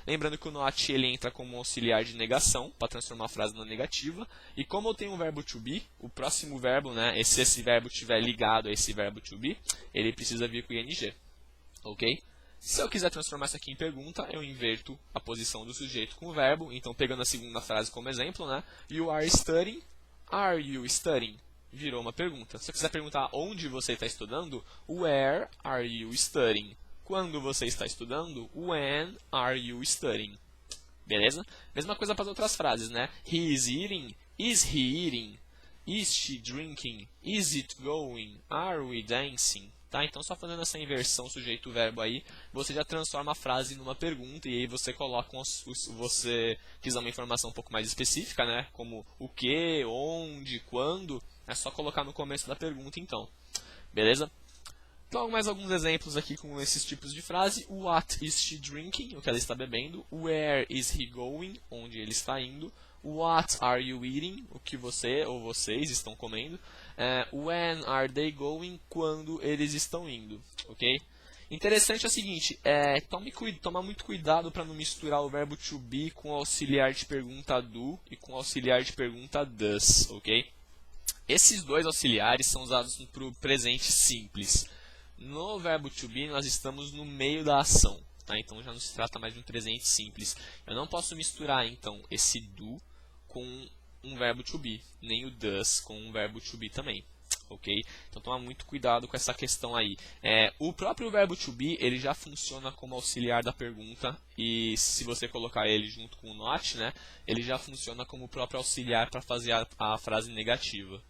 Lembrando que o not ele entra como auxiliar de negação, para transformar a frase na negativa. E como eu tenho um verbo to be, o próximo verbo, né, se esse verbo estiver ligado a esse verbo to be, ele precisa vir com ing. Ok? Se eu quiser transformar isso aqui em pergunta, eu inverto a posição do sujeito com o verbo. Então, pegando a segunda frase como exemplo, né, You are studying, are you studying? Virou uma pergunta. Se eu quiser perguntar onde você está estudando, Where are you studying? Quando você está estudando, When are you studying? Beleza? Mesma coisa para as outras frases, né? He is eating, is he eating? Is she drinking? Is it going? Are we dancing? Tá? Então, só fazendo essa inversão sujeito-verbo aí, você já transforma a frase numa pergunta e aí você coloca, você quiser uma informação um pouco mais específica, né? Como o que, onde, quando, é só colocar no começo da pergunta, então. Beleza? Então, mais alguns exemplos aqui com esses tipos de frase. What is she drinking? O que ela está bebendo. Where is he going? Onde ele está indo. What are you eating? O que você ou vocês estão comendo. When are they going? Quando eles estão indo. Ok? Interessante é o seguinte, toma muito cuidado para não misturar o verbo to be com o auxiliar de pergunta do e com o auxiliar de pergunta does. Ok? Esses dois auxiliares são usados para o presente simples. No verbo to be, nós estamos no meio da ação, tá? Então já não se trata mais de um presente simples. Eu não posso misturar, então, esse do com um verbo to be, nem o does com um verbo to be também, ok? Então toma muito cuidado com essa questão aí. O próprio verbo to be, ele já funciona como auxiliar da pergunta, e se você colocar ele junto com o not, né, ele já funciona como o próprio auxiliar para fazer a frase negativa,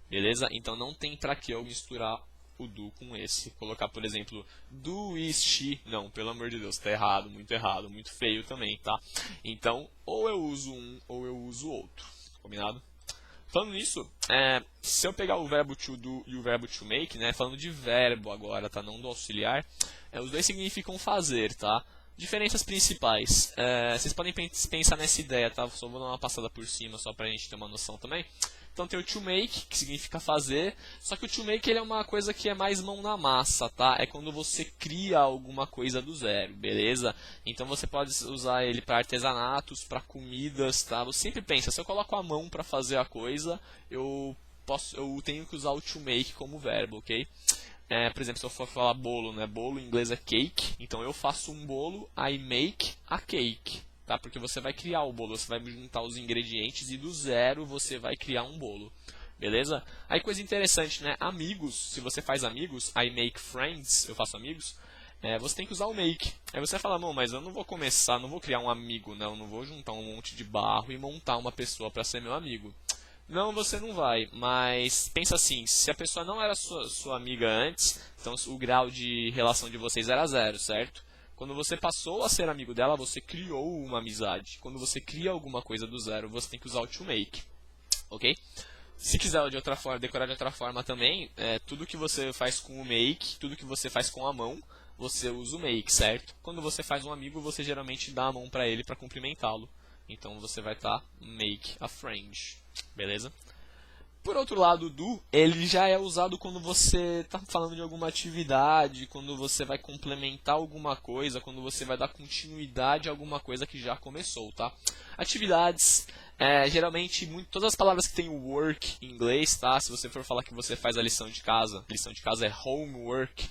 beleza? Então não tem para que eu misturar o do com esse. Colocar, por exemplo, do, is, she. Não, pelo amor de Deus, está errado, muito feio também, tá? Então, ou eu uso um, ou eu uso outro. Combinado? Falando nisso, se eu pegar o verbo to do e o verbo to make, né? Falando de verbo agora, tá? Não do auxiliar. Os dois significam fazer, tá? Diferenças principais. Vocês podem pensar nessa ideia, tá? Só vou dar uma passada por cima, só pra gente ter uma noção também. Então tem o to make, que significa fazer, só que o to make ele é uma coisa que é mais mão na massa, tá? É quando você cria alguma coisa do zero, beleza? Então você pode usar ele para artesanatos, para comidas, tá? Você sempre pensa, se eu coloco a mão para fazer a coisa, eu tenho que usar o to make como verbo, ok? Por exemplo, se eu for falar bolo, né? Bolo em inglês é cake, então eu faço um bolo, I make a cake. Tá? Porque você vai criar o bolo, você vai juntar os ingredientes e do zero você vai criar um bolo. Beleza? Aí coisa interessante, né? Amigos, se você faz amigos, I make friends, eu faço amigos, você tem que usar o make. Aí você fala, não, mas eu não vou começar, não vou criar um amigo, não vou juntar um monte de barro e montar uma pessoa para ser meu amigo. Não, você não vai, mas pensa assim, se a pessoa não era sua amiga antes, então o grau de relação de vocês era zero, certo? Quando você passou a ser amigo dela, você criou uma amizade. Quando você cria alguma coisa do zero, você tem que usar o to make, ok? Se quiser de outra forma, decorar de outra forma também, tudo que você faz com o make, tudo que você faz com a mão, você usa o make, certo? Quando você faz um amigo, você geralmente dá a mão para ele para cumprimentá-lo. Então você vai estar make a friend, beleza? Por outro lado, o do, ele já é usado quando você está falando de alguma atividade, quando você vai complementar alguma coisa, quando você vai dar continuidade a alguma coisa que já começou, tá? Atividades, geralmente, todas as palavras que tem o work em inglês, tá? Se você for falar que você faz a lição de casa é homework,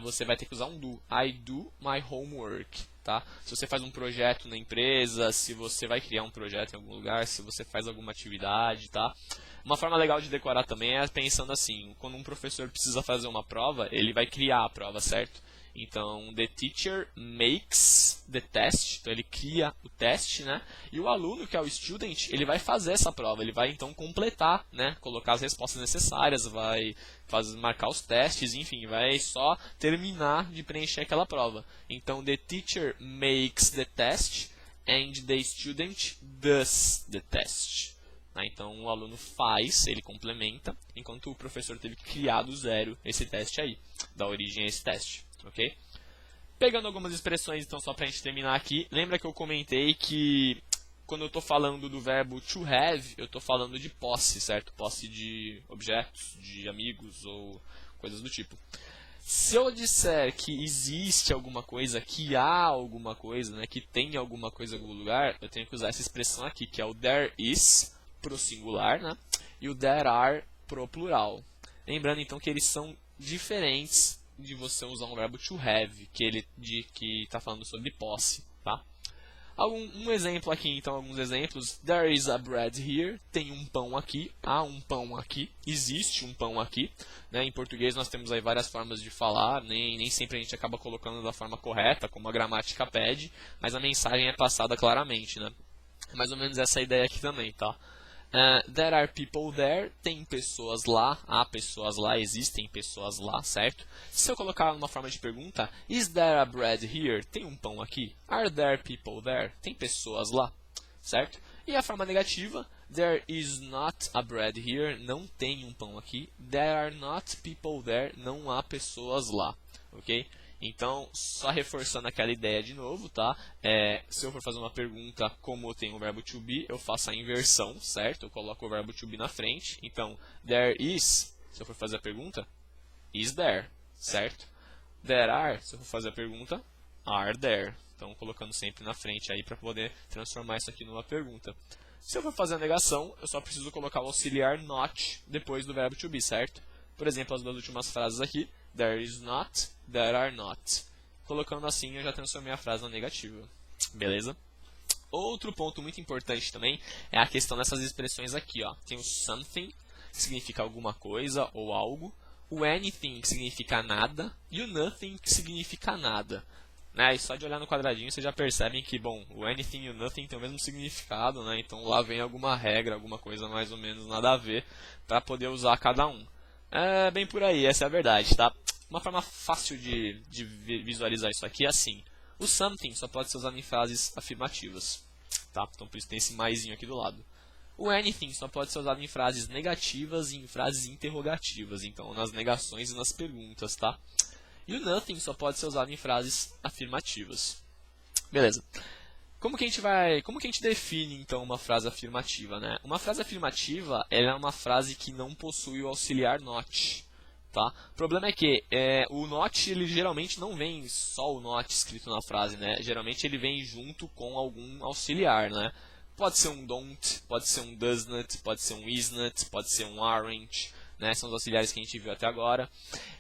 você vai ter que usar um do. I do my homework, tá? Se você faz um projeto na empresa, se você vai criar um projeto em algum lugar, se você faz alguma atividade, tá? Uma forma legal de decorar também é pensando assim, quando um professor precisa fazer uma prova, ele vai criar a prova, certo? Então, the teacher makes the test, então ele cria o teste, né? E o aluno, que é o student, ele vai fazer essa prova, ele vai então completar, né? Colocar as respostas necessárias, vai marcar os testes, enfim, vai só terminar de preencher aquela prova. Então, the teacher makes the test and the student does the test. Então o aluno faz, ele complementa, enquanto o professor teve que criar do zero esse teste aí, da origem a esse teste, ok? Pegando algumas expressões, então, só para a gente terminar aqui, lembra que eu comentei que quando eu estou falando do verbo to have, eu estou falando de posse, certo? Posse de objetos, de amigos ou coisas do tipo. Se eu disser que existe alguma coisa, que há alguma coisa, né, que tem alguma coisa em algum lugar, eu tenho que usar essa expressão aqui, que é o there is pro singular, né, e o there are pro plural. Lembrando então que eles são diferentes de você usar um verbo to have, que está falando sobre posse, tá? Um exemplo aqui, então, alguns exemplos. There is a bread here. Tem um pão aqui. Há um pão aqui. Existe um pão aqui. Né? Em português nós temos aí várias formas de falar. Nem sempre a gente acaba colocando da forma correta, como a gramática pede. Mas a mensagem é passada claramente, né? Mais ou menos essa ideia aqui também, tá? There are people there. Tem pessoas lá. Há pessoas lá. Existem pessoas lá, certo? Se eu colocar numa forma de pergunta, is there a bread here? Tem um pão aqui? Are there people there? Tem pessoas lá, certo? E a forma negativa, there is not a bread here. Não tem um pão aqui. There are not people there. Não há pessoas lá, ok? Então, só reforçando aquela ideia de novo, tá? Se eu for fazer uma pergunta, como eu tenho o verbo to be, eu faço a inversão, certo? Eu coloco o verbo to be na frente. Então, there is, se eu for fazer a pergunta, is there, certo? There are, se eu for fazer a pergunta, are there. Então, colocando sempre na frente aí para poder transformar isso aqui numa pergunta. Se eu for fazer a negação, eu só preciso colocar o auxiliar not depois do verbo to be, certo? Por exemplo, as duas últimas frases aqui. There is not, there are not. Colocando assim, eu já transformei a frase na negativa. Beleza? Outro ponto muito importante também é a questão dessas expressões aqui. Ó. Tem o something, que significa alguma coisa ou algo. O anything, que significa nada. E o nothing, que significa nada. Né? E só de olhar no quadradinho, vocês já percebem que, bom, o anything e o nothing têm o mesmo significado. Né? Então lá vem alguma regra, alguma coisa mais ou menos nada a ver, para poder usar cada um. É bem por aí, essa é a verdade, tá? Uma forma fácil de visualizar isso aqui é assim. O something só pode ser usado em frases afirmativas, tá? Então por isso tem esse maisinho aqui do lado. O anything só pode ser usado em frases negativas e em frases interrogativas, então nas negações e nas perguntas, tá? E o nothing só pode ser usado em frases afirmativas. Beleza. Como que a gente define então uma frase afirmativa, né? Uma frase afirmativa, ela é uma frase que não possui o auxiliar not, tá? O problema é que o not, ele geralmente não vem só o not escrito na frase, né? Geralmente ele vem junto com algum auxiliar, né? Pode ser um don't, pode ser um does not, pode ser um is not, pode ser um aren't, né? São os auxiliares que a gente viu até agora.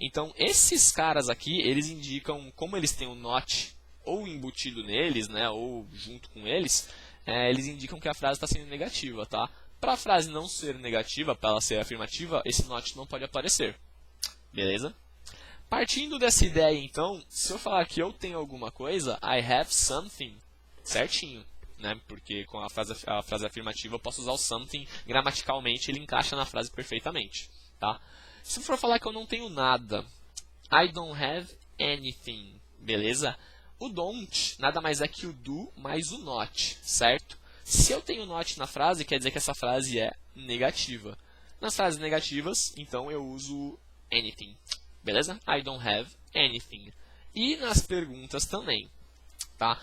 Então, esses caras aqui, eles indicam, como eles têm o not ou embutido neles, né, ou junto com eles, eles indicam que a frase está sendo negativa, tá? Para a frase não ser negativa, para ela ser afirmativa, esse not não pode aparecer. Beleza? Partindo dessa ideia, então, se eu falar que eu tenho alguma coisa, I have something, certinho, né? Porque com a frase afirmativa eu posso usar o something, gramaticalmente ele encaixa na frase perfeitamente, tá? Se eu for falar que eu não tenho nada, I don't have anything, beleza? O don't nada mais é que o do mais o not, certo? Se eu tenho not na frase, quer dizer que essa frase é negativa. Nas frases negativas, então eu uso anything, beleza? I don't have anything. E nas perguntas também, tá?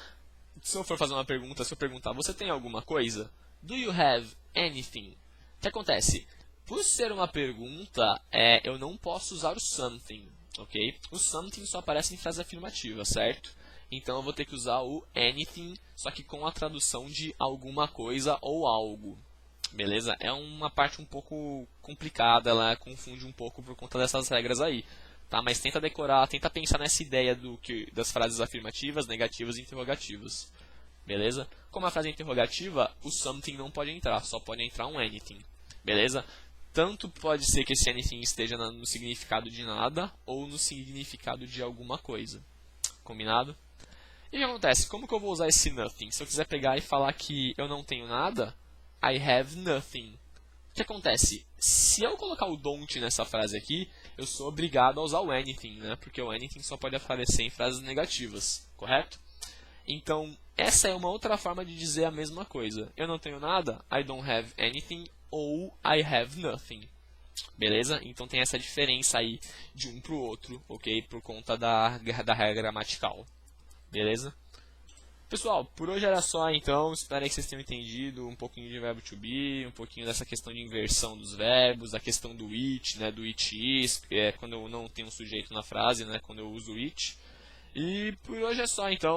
Se eu for fazer uma pergunta, se eu perguntar, você tem alguma coisa? Do you have anything? O que acontece? Por ser uma pergunta, eu não posso usar o something, ok? O something só aparece em frase afirmativa, certo? Então eu vou ter que usar o anything, só que com a tradução de alguma coisa ou algo. Beleza? É uma parte um pouco complicada, ela confunde um pouco por conta dessas regras aí. Tá? Mas tenta decorar, tenta pensar nessa ideia das frases afirmativas, negativas e interrogativas. Beleza? Como a frase é interrogativa, o something não pode entrar, só pode entrar um anything. Beleza? Tanto pode ser que esse anything esteja no significado de nada ou no significado de alguma coisa. Combinado? E o que acontece? Como que eu vou usar esse nothing? Se eu quiser pegar e falar que eu não tenho nada, I have nothing. O que acontece? Se eu colocar o don't nessa frase aqui, eu sou obrigado a usar o anything, né? Porque o anything só pode aparecer em frases negativas, correto? Então, essa é uma outra forma de dizer a mesma coisa. Eu não tenho nada, I don't have anything, ou I have nothing. Beleza? Então tem essa diferença aí de um para o outro, ok? Por conta da regra gramatical. Beleza? Pessoal, por hoje era só então, espero que vocês tenham entendido um pouquinho de verbo to be, um pouquinho dessa questão de inversão dos verbos, a questão do it, né, do it is, quando eu não tenho um sujeito na frase, né, quando eu uso it. E por hoje é só então.